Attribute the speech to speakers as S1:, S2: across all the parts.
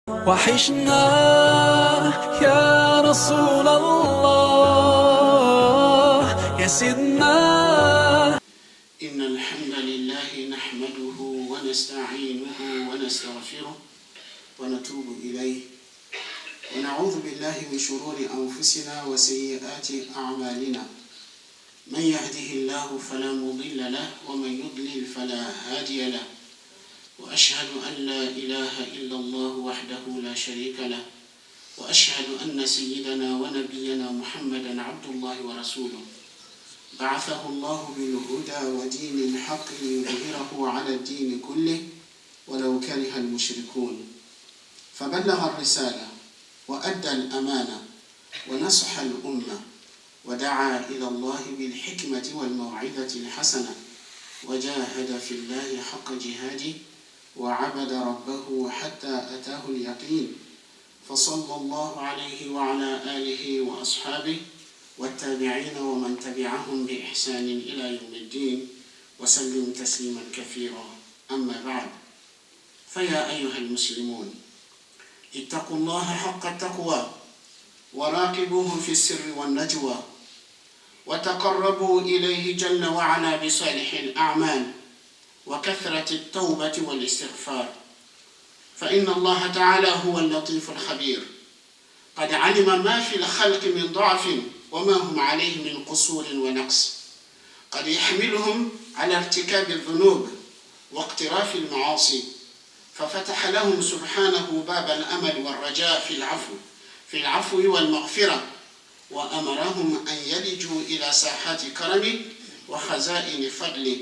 S1: وحشنا يا رسول الله يا سيدنا.
S2: إن الحمد لله نحمده ونستعينه ونستغفره ونتوب إليه ونعوذ بالله من شرور أنفسنا وسيئات أعمالنا. من يهده الله فلا مضل له ومن يضلل فلا هادي له. وأشهد أن لا إله إلا الله وحده لا شريك له وأشهد أن سيدنا ونبينا محمدا عبد الله ورسوله بعثه الله بالهدى ودين الحق ليظهره على الدين كله ولو كره المشركون. فبلغ الرسالة وأدى الأمانة ونصح الأمة ودعا إلى الله بالحكمة والموعظة الحسنة وجاهد في الله حق جهاده وعبد ربه حتى أتاه اليقين. فصلى الله عليه وعلى آله وأصحابه والتابعين ومن تبعهم بإحسان إلى يوم الدين وسلم تسليما كثيرا. أما بعد، فيا أيها المسلمون، اتقوا الله حق التقوى وراقبوه في السر والنجوى وتقربوا إليه جل وعلا بصالح الأعمال وكثرة التوبة والاستغفار، فإن الله تعالى هو اللطيف الخبير، قد علم ما في الخلق من ضعف وما هم عليه من قصور ونقص، قد يحملهم على ارتكاب الذنوب واقتراف المعاصي، ففتح لهم سبحانه باب الأمل والرجاء في العفو والمغفرة، وأمرهم أن يلجوا إلى ساحات كرمه وخزائن فضله،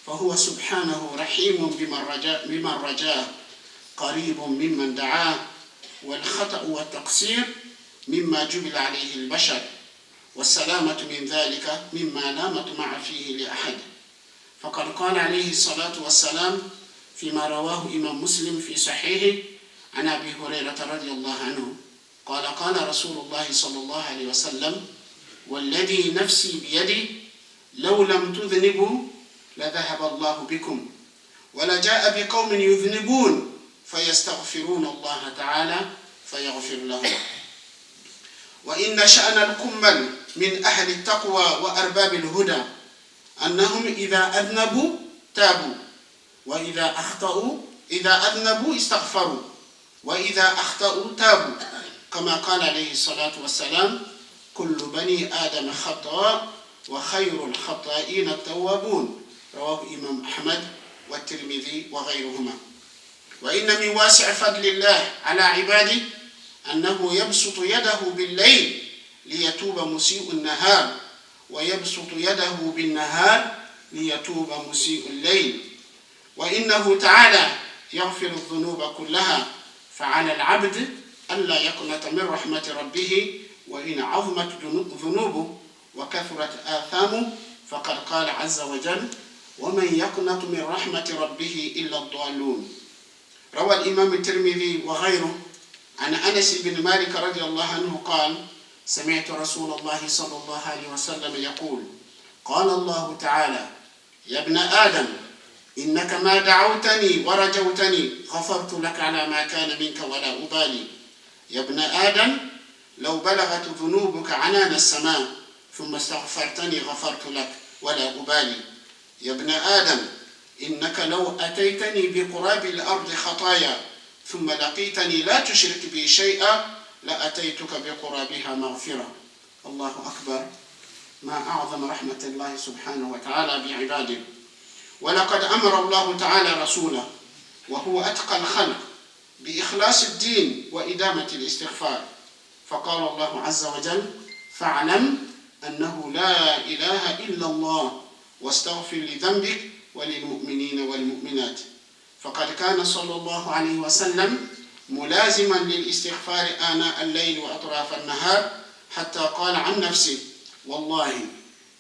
S2: فهو سبحانه رحيم بمن رجاه قريب ممن دعاه، والخطأ والتقصير مما جبل عليه البشر، والسلامة من ذلك مما لا مطمع فيه لأحد. فقد قال عليه الصلاة والسلام فيما رواه إمام مسلم في صحيحه عن أبي هريرة رضي الله عنه قال قال رسول الله صلى الله عليه وسلم: والذي نفسي بيدي لو لم تذنبوا لذهب الله بكم ولجاء بقوم يذنبون فيستغفرون الله تعالى فيغفر لهم. وإن شأن الكمل من أهل التقوى وأرباب الهدى أنهم إذا أذنبوا تابوا، إذا أذنبوا استغفروا، وإذا أخطأوا تابوا، كما قال عليه الصلاة والسلام: كل بني آدم خطاء وخير الخطائين التوابون، رواه إمام أحمد والترمذي وغيرهما. وإن من واسع فضل الله على عباده أنه يبسط يده بالليل ليتوب مسيء النهار، ويبسط يده بالنهار ليتوب مسيء الليل، وإنه تعالى يغفر الذنوب كلها، فعلى العبد ألا يقنط من رحمة ربه وإن عظمت ذنوبه وكثرت آثامه، فقد قال عز وجل: ومن يقنط من رحمة ربه إلا الضالون. روى الإمام الترمذي وغيره عن أنس بن مالك رضي الله عنه قال: سمعت رسول الله صلى الله عليه وسلم يقول: قال الله تعالى: يا ابن آدم إنك ما دعوتني ورجوتني غفرت لك على ما كان منك ولا أبالي. يا ابن آدم لو بلغت ذنوبك عنان السماء ثم استغفرتني غفرت لك ولا أبالي. يا ابن آدم إنك لو أتيتني بقراب الأرض خطايا ثم لقيتني لا تشرك بي شيئا لأتيتك بقرابها مغفرة. الله أكبر، ما أعظم رحمة الله سبحانه وتعالى بعباده. ولقد أمر الله تعالى رسوله وهو أتقى الخلق بإخلاص الدين وإدامة الاستغفار، فقال الله عز وجل: فاعلم أنه لا إله إلا الله واستغفر لذنبك وللمؤمنين والمؤمنات. فقد كان صلى الله عليه وسلم ملازما للاستغفار آناء الليل وأطراف النهار، حتى قال عن نفسه: والله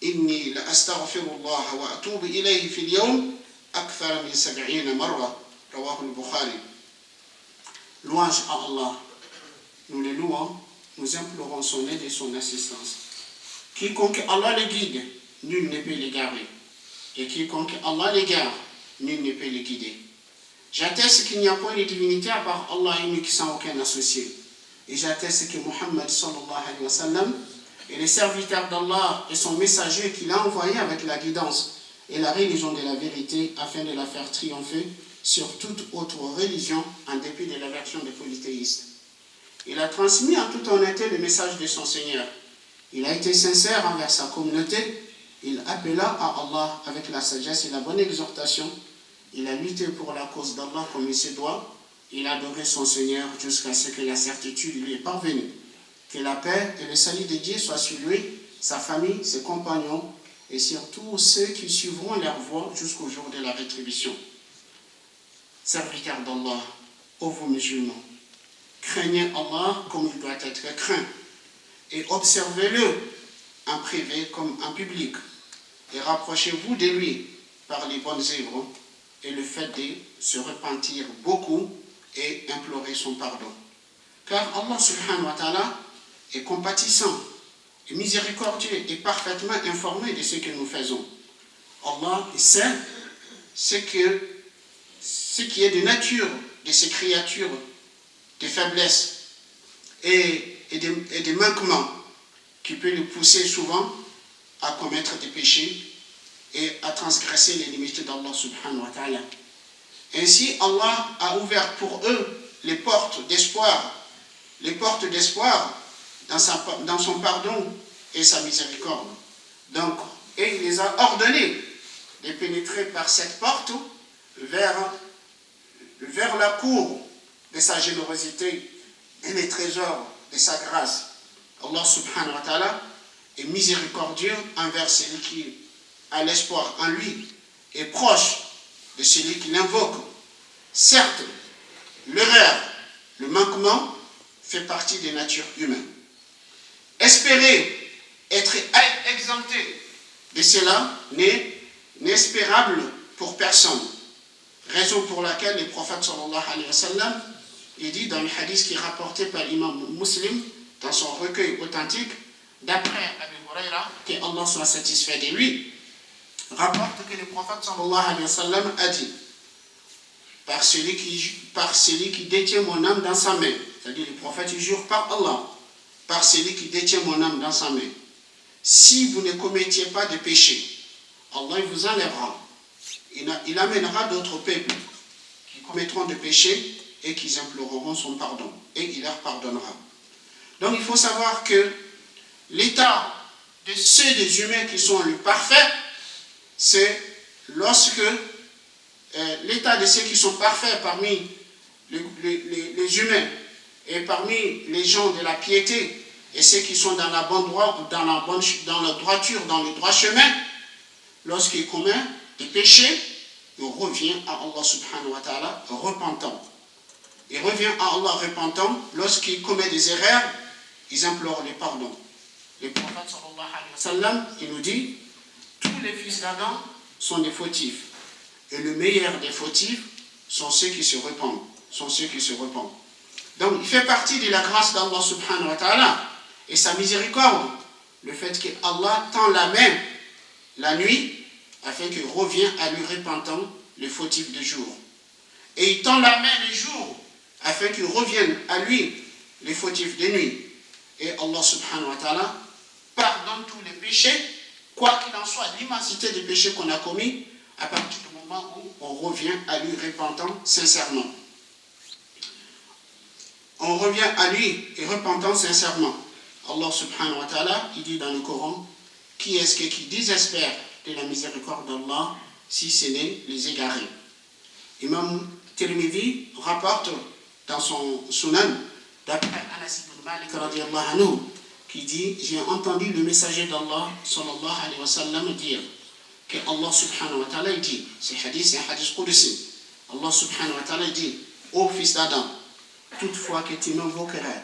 S2: إني لأستغفر الله وأتوب إليه في اليوم أكثر من 70 مرة، رواه البخاري. Louange à Allah. Nous le louons, nous implorons son aide et son assistance. Quiconque Allah le guide, nul ne peut l'égarer. Et quiconque Allah l'égare, nul ne peut le guider. J'atteste qu'il n'y a point de divinité à part Allah unique sans aucun associé. Et j'atteste que Muhammad sallallahu alayhi wa sallam est le serviteur d'Allah et son messager qu'il a envoyé avec la guidance et la religion de la vérité afin de la faire triompher sur toute autre religion en dépit de l'aversion des polythéistes. Il a transmis en toute honnêteté le message de son Seigneur. Il a été sincère envers sa communauté. Il appela à Allah avec la sagesse et la bonne exhortation. Il a lutté pour la cause d'Allah comme il se doit. Il a adoré son Seigneur jusqu'à ce que la certitude lui est parvenue. Que la paix et le salut de Dieu soient sur lui, sa famille, ses compagnons et sur tous ceux qui suivront leur voie jusqu'au jour de la rétribution. Serviteurs d'Allah, ô vous musulmans, craignez Allah comme il doit être craint et observez-le en privé comme en public et rapprochez-vous de lui par les bonnes œuvres et le fait de se repentir beaucoup et implorer son pardon. Car Allah subhanahu wa ta'ala est compatissant et miséricordieux et parfaitement informé de ce que nous faisons. Allah sait ce qui est de nature de ces créatures, des faiblesses et des manquements qui peut les pousser souvent à commettre des péchés et à transgresser les limites d'Allah subhanahu wa ta'ala. Ainsi, Allah a ouvert pour eux les portes d'espoir dans son pardon et sa miséricorde. Donc, et il les a ordonnés de pénétrer par cette porte vers la cour de sa générosité et les trésors de sa grâce. Allah subhanahu wa ta'ala est miséricordieux envers celui qui a l'espoir en lui et proche de celui qui l'invoque. Certes, l'erreur, le manquement fait partie des natures humaines. Espérer être exempté de cela n'est espérable pour personne. Raison pour laquelle le prophète sallallahu alayhi wa sallam, il dit dans le hadith qui est rapporté par l'imam Muslim dans son recueil authentique, d'après Abu Huraira, que Allah soit satisfait de lui, rapporte que le prophète sallallahu alayhi wa sallam a dit: par celui qui détient mon âme dans sa main, c'est-à-dire le prophète il jure par Allah, par celui qui détient mon âme dans sa main, si vous ne commettiez pas de péché, Allah il vous enlèvera. Il amènera d'autres peuples qui commettront des péchés et qui imploreront son pardon. Et il leur pardonnera. Donc il faut savoir que l'état de ceux des humains qui sont le parfait, c'est lorsque l'état de ceux qui sont parfaits parmi les humains et parmi les gens de la piété et ceux qui sont dans la bonne droite, dans la droiture, dans le droit chemin, lorsqu'ils commettent des péchés, il revient à Allah subhanahu wa ta'ala repentant. Il revient à Allah repentant. Lorsqu'il commet des erreurs, ils implorent le pardon. Le prophète sallallahu alayhi wa sallam, il nous dit: tous les fils d'Adam sont des fautifs. Et le meilleur des fautifs sont ceux qui se repentent. Donc il fait partie de la grâce d'Allah subhanahu wa ta'ala et sa miséricorde, le fait que Allah tend la main la nuit afin qu'il revienne à lui repentant les fautifs de jour. Et il tend la main le jour afin qu'il revienne à lui les fautifs de nuit. Et Allah subhanahu wa ta'ala pardonne tous les péchés, quoi qu'il en soit, l'immensité des péchés qu'on a commis, à partir du moment où on revient à lui repentant sincèrement. On revient à lui et repentant sincèrement. Allah subhanahu wa ta'ala, il dit dans le Coran: qui est-ce qui désespère de la miséricorde d'Allah si ce n'est les égarés? Imam Tirmidhi rapporte dans son Sunan, d'après Anas ibn Malik radiyallahu anhu, qui dit: j'ai entendu le messager d'Allah sallallahu alayhi wa sallam dire que Allah subhanahu wa ta'ala dit, c'est un hadith qudsi, Allah subhanahu wa ta'ala dit: ô fils d'Adam, toutefois que tu m'invoquerais,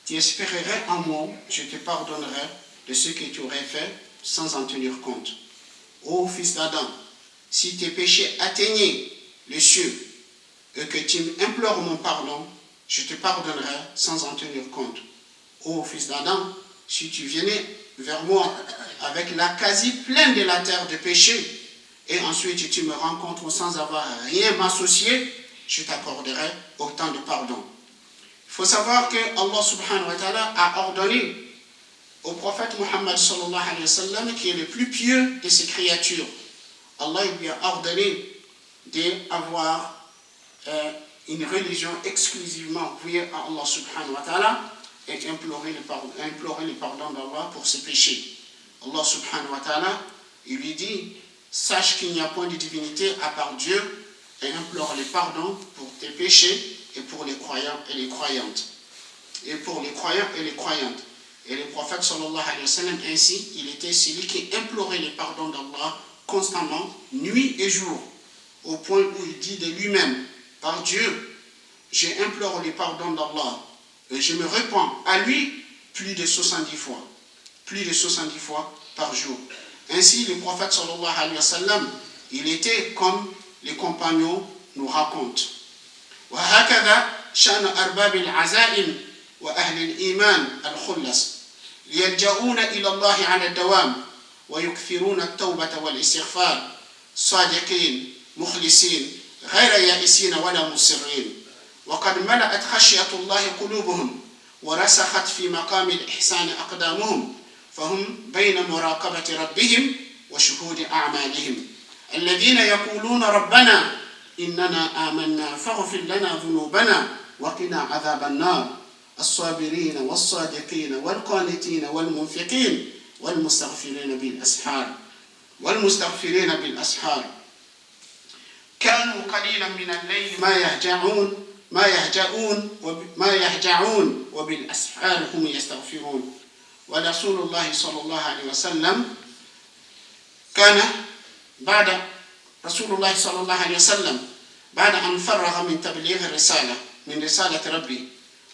S2: tu espérerais en moi, je te pardonnerai de ce que tu aurais fait sans en tenir compte. Ô fils d'Adam, si tes péchés atteignaient les cieux et que tu implores mon pardon, je te pardonnerai sans en tenir compte. Ô fils d'Adam, si tu venais vers moi avec la quasi pleine de la terre de péché et ensuite tu me rencontres sans avoir rien m'associé, je t'accorderai autant de pardon. Il faut savoir que Allah subhanahu wa ta'ala a ordonné au prophète Muhammad sallallahu alayhi wa sallam, qui est le plus pieux de ses créatures. Allah lui a ordonné d'avoir une religion exclusivement vouée à Allah subhanahu wa ta'ala et implorer le pardon d'Allah pour ses péchés. Allah subhanahu wa ta'ala, il lui dit, sache qu'il n'y a point de divinité à part Dieu et implore le pardon pour tes péchés et pour les croyants et les croyantes. Et pour les croyants et les croyantes. Et le prophète sallallahu alayhi wa sallam, ainsi, il était celui qui implorait le pardon d'Allah constamment, nuit et jour, au point où il dit de lui-même, par Dieu, j'implore le pardon d'Allah et je me répands à lui plus de 70 fois par jour. Ainsi, le prophète sallallahu alayhi wa sallam, il était comme les compagnons nous racontent. وهكذا شأن أرباب العزائم وأهل الإيمان الخلص ليلجؤون إلى الله على الدوام ويكثرون التوبة والاستغفار صادقين مخلصين غير يائسين ولا مصرين وقد ملأت خشية الله قلوبهم ورسخت في مقام الإحسان أقدامهم فهم بين مراقبة ربهم وشهود أعمالهم الذين يقولون ربنا إننا آمنا فاغفر لنا ذنوبنا وقنا عذاب النار الصابرين والصادقين والقانتين والمنفقين والمستغفرين بالأسحار كانوا قليلا من الليل ما يهجعون وبالأسحار هم يستغفرون ورسول الله صلى الله عليه وسلم كان بعد رسول الله صلى الله عليه وسلم بعد أن فرغ من تبليغ الرسالة من رسالة ربي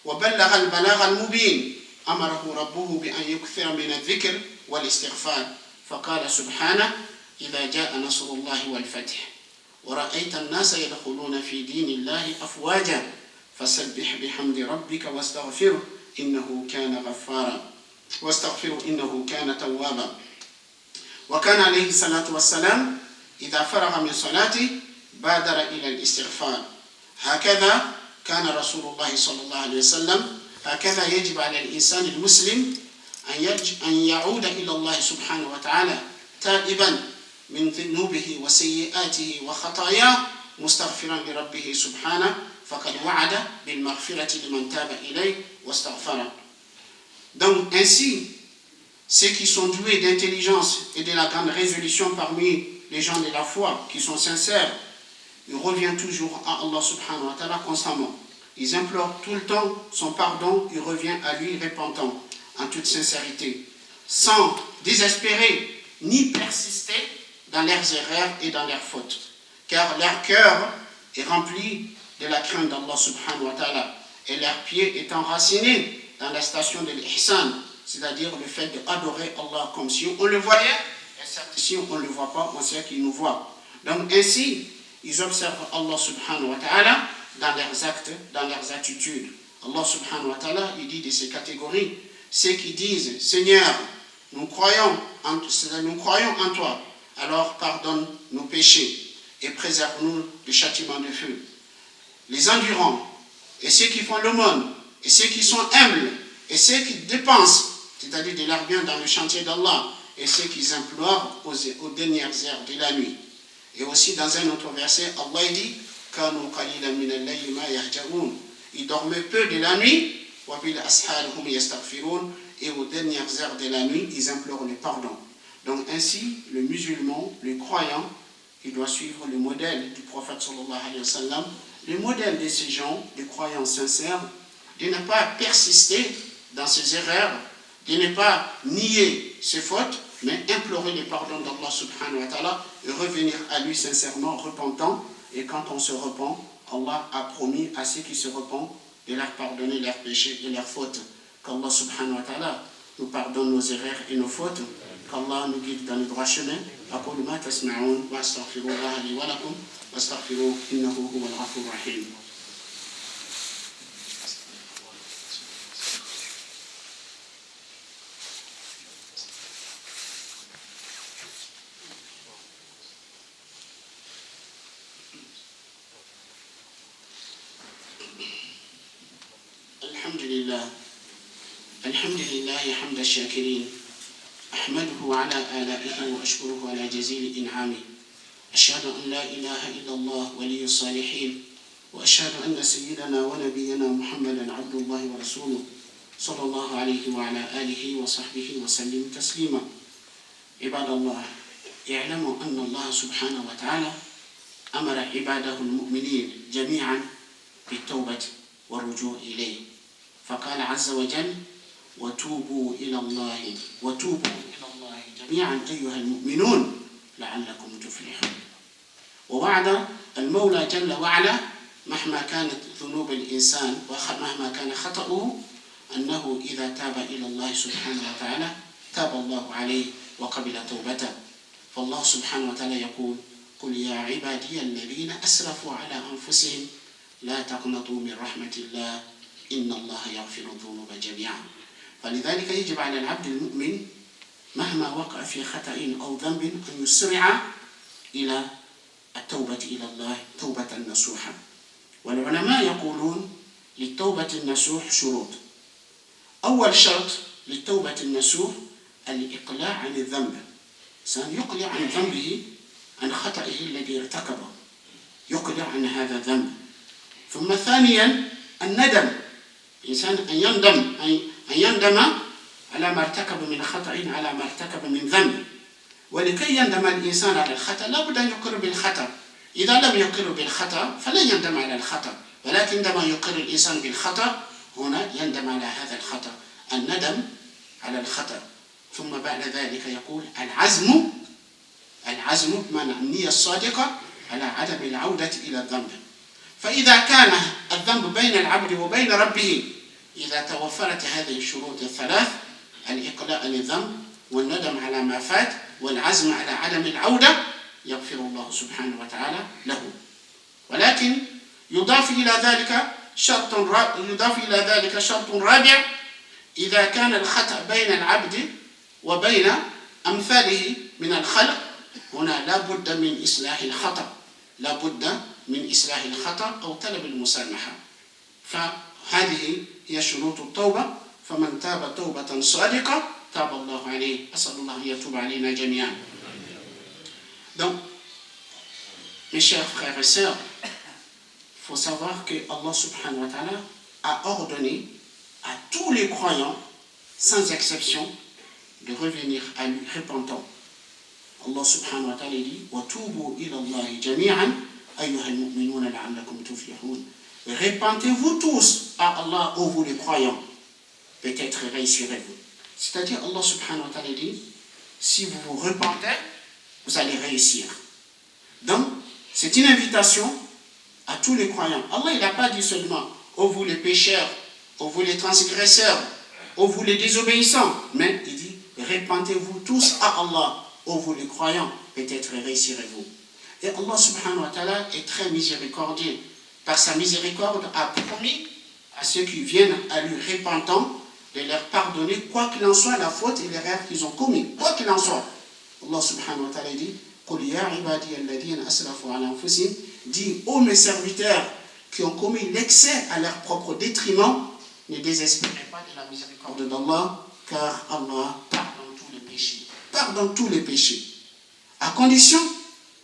S2: وبلغ البلاغ المبين أمره ربه بأن يكثر من الذكر والاستغفار فقال سبحانه إذا جاء نصر الله والفتح ورأيت الناس يدخلون في دين الله أفواجا فسبح بحمد ربك واستغفره إنه كان غفارا واستغفره إنه كان توابا وكان عليه الصلاة والسلام إذا فرغ من صلاته بادر إلى الاستغفار هكذا كان رسول الله صلى الله عليه وسلم هكذا يجب على الإنسان المسلم أن يعود إلى الله سبحانه وتعالى تائبا من ذنوبه وسيئاته وخطاياه مستغفرا لربه سبحانه فقد وعد بالمغفرة لمن تاب إليه واستغفره. Donc ainsi, ceux qui sont doués d'intelligence et de la grande résolution parmi les gens de la foi, qui sont sincères, ils reviennent toujours à Allah subhanahu wa ta'ala constamment. Ils implorent tout le temps son pardon, ils reviennent à lui repentant, en toute sincérité, sans désespérer ni persister dans leurs erreurs et dans leurs fautes. Car leur cœur est rempli de la crainte d'Allah subhanahu wa ta'ala et leurs pieds est enracinés dans la station de l'ihsan, c'est-à-dire le fait d'adorer Allah comme si on le voyait, et certes, si on ne le voit pas, on sait qu'il nous voit. Donc ainsi, ils observent Allah subhanahu wa ta'ala dans leurs actes, dans leurs attitudes. Allah subhanahu wa ta'ala, il dit de ces catégories, ceux qui disent, Seigneur, nous croyons en toi, alors pardonne nos péchés et préserve-nous du châtiment de feu. Les endurants, et ceux qui font l'aumône, et ceux qui sont humbles, et ceux qui dépensent, c'est-à-dire de leur bien dans le chantier d'Allah, et ceux qui implorent aux dernières heures de la nuit. Et aussi dans un autre verset, Allah dit ils dormaient peu de la nuit, et aux dernières heures de la nuit, ils implorent le pardon. Donc ainsi, le musulman, le croyant, il doit suivre le modèle du prophète sallallahu alayhi wa sallam, le modèle de ces gens, des croyants sincères, de ne pas persister dans ses erreurs, de ne pas nier ses fautes, mais implorer le pardon d'Allah subhanahu wa ta'ala et revenir à lui sincèrement, repentant. Et quand on se repent, Allah a promis à ceux qui se repentent de leur pardonner leurs péchés et leurs fautes. Qu'Allah subhanahu wa ta'ala nous pardonne nos erreurs et nos fautes, qu'Allah nous guide dans le droit chemin. أقول ما تسمعون وأستغفر الله لي ولكم واستغفروه إنه هو الغفور الرحيم. الحمد لله حمد الشاكرين أحمده على آلائه وأشكره على جزيل إنعامه أشهد أن لا إله إلا الله ولي الصالحين وأشهد أن سيدنا ونبينا محمدا عبد الله ورسوله صلى الله عليه وعلى آله وصحبه وسلم تسليما عباد الله اعلموا أن الله سبحانه وتعالى أمر عباده المؤمنين جميعا بالتوبة والرجوع إليه فقال عز وجل وتوبوا إلى الله جميعا أيها المؤمنون لعلكم تفلحون. ووعد المولى جل وعلا مهما كانت ذنوب الإنسان ومهما كان خطأه أنه إذا تاب إلى الله سبحانه وتعالى تاب الله عليه وقبل توبته. فالله سبحانه وتعالى يقول قل يا عبادي الذين أسرفوا على أنفسهم لا تقنطوا من رحمة الله إن الله يغفر الذنوب جميعا. فلذلك يجب على العبد المؤمن مهما وقع في خطأ أو ذنب أن يسرع إلى التوبة إلى الله توبة نصوحة. والعلماء يقولون للتوبة النصوح شروط. أول شرط للتوبة النصوح الإقلاع عن الذنب. الإنسان يقلع عن ذنبه عن خطئه الذي ارتكبه يقلع عن هذا الذنب. ثم ثانيا الندم. الإنسان أن يندم على ما ارتكب من خطأ على ما ارتكب من ذنب. ولكي يندم الإنسان على الخطأ لابد أن يقر بالخطأ. إذا لم يقر بالخطأ فلن يندم على الخطأ، ولكن عندما يقر الإنسان بالخطأ هنا يندم على هذا الخطأ، الندم على الخطأ. ثم بعد ذلك يقول العزم بمعنى النية الصادقة على عدم العودة إلى الذنب. فإذا كان الذنب بين العبد وبين ربه إذا توفرت هذه الشروط الثلاث الإقلاع عن الذنب والندم على ما فات والعزم على عدم العودة يغفر الله سبحانه وتعالى له. ولكن يضاف إلى ذلك شرط رابع إذا كان الخطأ بين العبد وبين أمثاله من الخلق هنا لا بد من إصلاح الخطأ أو طلب المسامحة. فهذه هي شروط التوبة. فمن تاب توبة صادقة تاب الله عليه. أسأل الله أن يتوب علينا جميعا. Donc, mes chers frères et sœurs, il faut savoir que Allah subhanahu wa ta'ala a ordonné à tous les croyants, sans exception, de revenir à lui repentant. Allah subhanahu wa ta'ala dit وَتُوبُوا إِلَى اللَّهِ جَمِيعًا أَيُّهَا الْمُؤْمِنُونَ لَعَلَّكُمْ تُفْلِحُونَ. Repentez-vous tous à Allah, ô vous les croyants, peut-être réussirez-vous. C'est-à-dire Allah subhanahu wa ta'ala dit si vous vous repentez, vous allez réussir. Donc, c'est une invitation à tous les croyants. Allah, il n'a pas dit seulement ô vous les pécheurs, ô vous les transgresseurs, ô vous les désobéissants, mais il dit repentez-vous tous à Allah, ô vous les croyants, peut-être réussirez-vous. Et Allah subhanahu wa ta'ala est très miséricordieux. Par sa miséricorde, a promis à ceux qui viennent à lui repentant de leur pardonner quoi qu'il en soit la faute et l'erreur qu'ils ont commis. Quoi qu'il en soit. Allah subhanahu wa ta'ala dit قُلْ يَا عِبَادِيَ الَّذِينَ أَسْرَفُوا عَلَى أَنفُسِهِمْ. Dis, ô mes serviteurs qui ont commis l'excès à leur propre détriment, ne désespérez pas de la miséricorde d'Allah, car Allah pardonne tous les péchés. Pardonne tous les péchés. À condition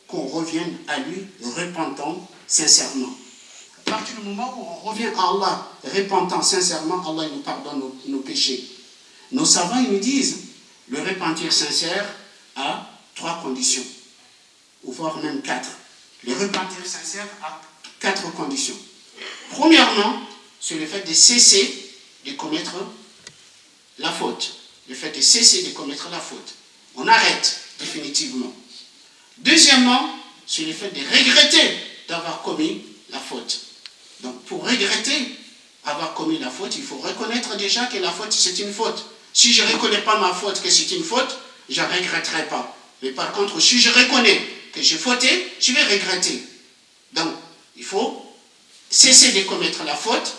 S2: qu'on revienne à lui repentant sincèrement. À partir du moment où on revient à Allah repentant sincèrement, Allah nous pardonne nos péchés. Nos savants ils nous disent le repentir sincère a 3 conditions, ou voire même 4. Le repentir sincère a 4 conditions. Premièrement, c'est le fait de cesser de commettre la faute. Le fait de cesser de commettre la faute. On arrête définitivement. Deuxièmement, c'est le fait de regretter d'avoir commis la faute. Donc, pour regretter avoir commis la faute, il faut reconnaître déjà que la faute, c'est une faute. Si je ne reconnais pas ma faute, que c'est une faute, je ne regretterai pas. Mais par contre, si je reconnais que j'ai fauté, je vais regretter. Donc, il faut cesser de commettre la faute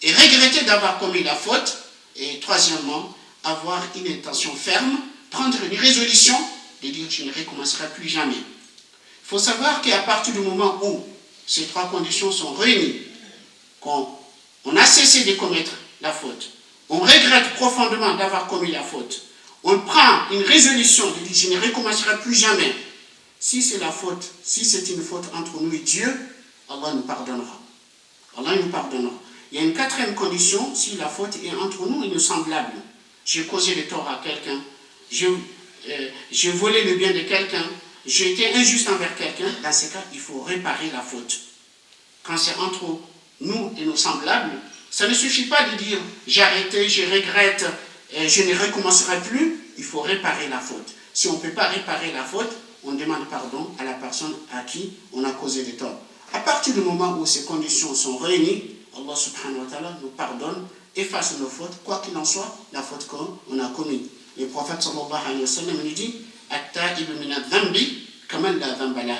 S2: et regretter d'avoir commis la faute. Et troisièmement, avoir une intention ferme, prendre une résolution de dire je ne recommencerai plus jamais. Il faut savoir qu'à partir du moment où ces 3 conditions sont réunies, qu'on a cessé de commettre la faute. On regrette profondément d'avoir commis la faute. On prend une résolution de dire je ne recommencerai plus jamais. Si c'est la faute, si c'est une faute entre nous et Dieu, Allah nous pardonnera. Allah nous pardonnera. Il y a une quatrième condition, si la faute est entre nous et nos semblables. J'ai causé le tort à quelqu'un, j'ai volé le bien de quelqu'un, j'ai été injuste envers quelqu'un, dans ce cas, il faut réparer la faute. Quand c'est entre nous et nos semblables, ça ne suffit pas de dire j'ai arrêté, je regrette, je ne recommencerai plus, il faut réparer la faute. Si on ne peut pas réparer la faute, on demande pardon à la personne à qui on a causé le tort. À partir du moment où ces conditions sont réunies, Allah subhanahu wa ta'ala nous pardonne, efface nos fautes, quoi qu'il en soit, la faute qu'on a commise. Le prophète sallallahu alayhi wa sallam nous dit At-ta'ib min adh-dhanbi kaman la dhanba lah.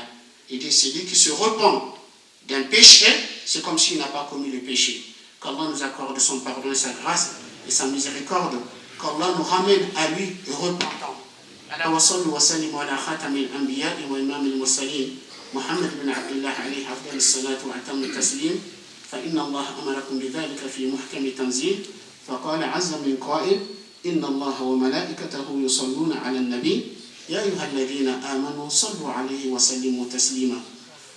S2: Il dit celui qui se repent d'un péché, c'est comme s'il n'a pas commis le péché. Qu'Allah nous accorde son pardon et sa grâce et sa miséricorde, qu'Allah nous ramène à lui repentant. Ala wa sallu wa sallimu ala khatamil anbiya'i wa imamil mursalin Muhammad bin Abdullah alayhi afdal salatu wa atammu taslim. فإن الله أمركم بذلك في محكم تنزيل فقال عز من قائل إن الله وملائكته يصلون على النبي يا أيها الذين آمنوا صلوا عليه وسلموا تسليما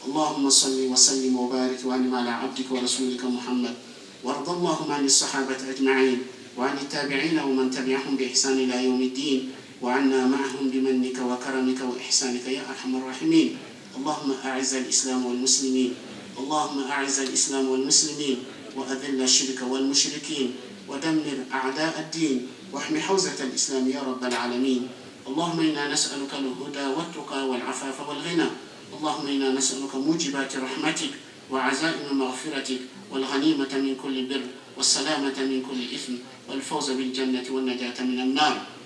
S2: اللهم صل وسلم وبارك وأنعم على عبدك ورسولك محمد وارض اللهم عن الصحابة أجمعين وعن التابعين ومن تبعهم بإحسان إلى يوم الدين وعنا معهم بمنك وكرمك وإحسانك يا أرحم الراحمين اللهم أعز الإسلام والمسلمين اللهم أعز الإسلام والمسلمين وأذل الشرك والمشركين ودمر أعداء الدين واحم حوزة الإسلام يا رب العالمين اللهم إنا نسألك الهدى والتقى والعفاف والغنى اللهم إنا نسألك موجبات رحمتك وعزائم مغفرتك والغنيمة من كل بر والسلامة من كل إثم والفوز بالجنة والنجاة من النار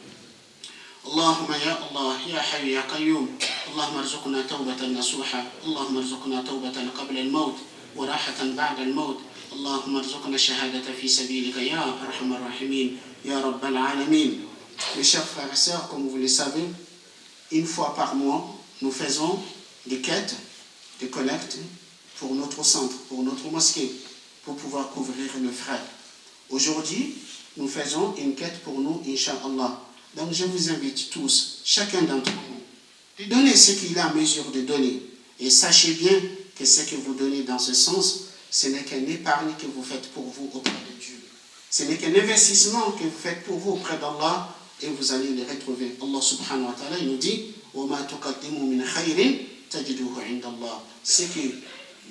S2: اللهم يا الله يا حي يا قيوم اللهم ارزقنا توبة نصوحة اللهم ارزقنا توبة قبل الموت وراحة بعد الموت اللهم ارزقنا الشهادة في سبيلك يا أرحم الراحمين يا رب العالمين. Mes chers frères et sœurs, comme vous le savez, une fois par mois, nous faisons des quêtes, des collectes pour notre centre, pour notre mosquée, pour pouvoir couvrir nos frères. Aujourd'hui, nous faisons une quête pour nous, Inch'Allah. Donc je vous invite tous, chacun d'entre vous, de donner ce qu'il a à mesure de donner. Et sachez bien que ce que vous donnez dans ce sens, ce n'est qu'un épargne que vous faites pour vous auprès de Dieu. Ce n'est qu'un investissement que vous faites pour vous auprès d'Allah et vous allez le retrouver. Allah subhanahu wa ta'ala, il nous dit وَمَا تُقَدِّمُوا مِنْ خَيْرٍ تَجِدُوهُ عِنْدَ اللَّهِ. Ce que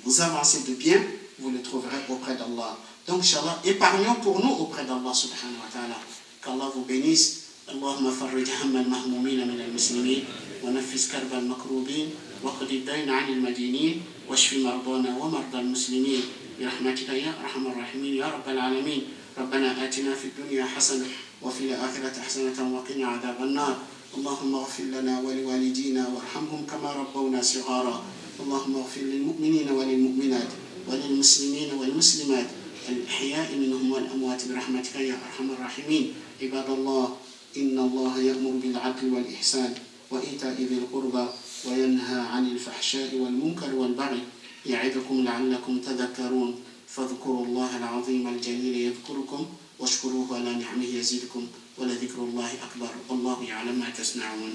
S2: vous avancez de bien, vous le trouverez auprès d'Allah. Donc, Inch'Allah, épargnons pour nous auprès d'Allah subhanahu wa ta'ala. Qu'Allah vous bénisse. اللهم فرج هم المهمومين من المسلمين ونفس كرب المكروبين وقض الدين عن المدينين واشف مرضانا ومرضى المسلمين برحمتك يا ارحم الراحمين يا رب العالمين. ربنا آتنا في الدنيا حسنة وفي الآخرة حسنة وقنا عذاب النار. اللهم اغفر لنا ولوالدينا وارحمهم كما ربونا صغارا. اللهم اغفر للمؤمنين وللمؤمنات وللمسلمين والمسلمات الأحياء منهم والأموات برحمتك يا أرحم الراحمين. عباد الله إن الله يأمر بالعدل والإحسان وإيتاء ذي القربى وينهى عن الفحشاء والمنكر والبغي يعظكم لعلكم تذكرون فاذكروا الله العظيم الجليل يذكركم واشكروه على نعمه يزدكم ولذكر الله أكبر والله يعلم ما تصنعون.